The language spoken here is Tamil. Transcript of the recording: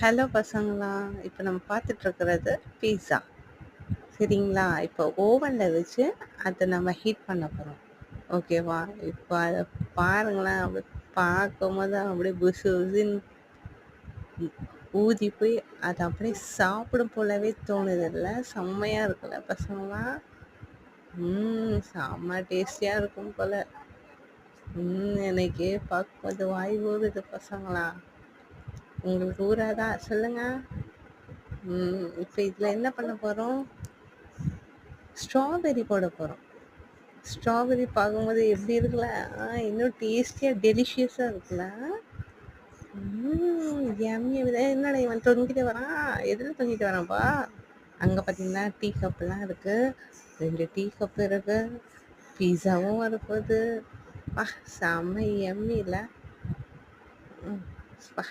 ஹலோ பசங்களா! இப்ப நம்ம பார்த்துட்டு இருக்கிறது பீஸா. சரிங்களா? இப்போ ஓவன்ல வச்சு அத நம்ம ஹீட் பண்ண போறோம். ஓகேவா? இப்ப அத பாருங்களேன், அப்படியே பார்க்கும்போது அப்படியே புசு புசுன்னு ஊதி போய் அத அப்படியே சாப்பிடும் போலவே தோணுதுல்ல. செம்மையா இருக்குல்ல பசங்களா? செம்ம டேஸ்டியா இருக்கும் போல. எனக்கே பார்க்கும்போது வாய் ஊறுது பசங்களா. உங்களுக்கு ஊறாதா? சொல்லுங்க. இப்ப இதுல என்ன பண்ண போறோம்? ஸ்ட்ராபெர்ரி போட போறோம். ஸ்ட்ராபெர்ரி பார்க்கும்போது எப்படி இருக்குல்ல? இன்னும் டேஸ்டியா, டெலிஷியஸா இருக்குல்ல? யம்மி என்னடா இவன் தொங்கிட்டு வரான்? எதுல தொங்கிட்டு வரான்ப்பா? அங்க பார்த்தீங்கன்னா, டீ கப்லாம் இருக்கு. 2 டீ கப் இருக்கு. பீஸாவும் வரப்போகுது. செம்ம யம்மில. ம். அப்பா!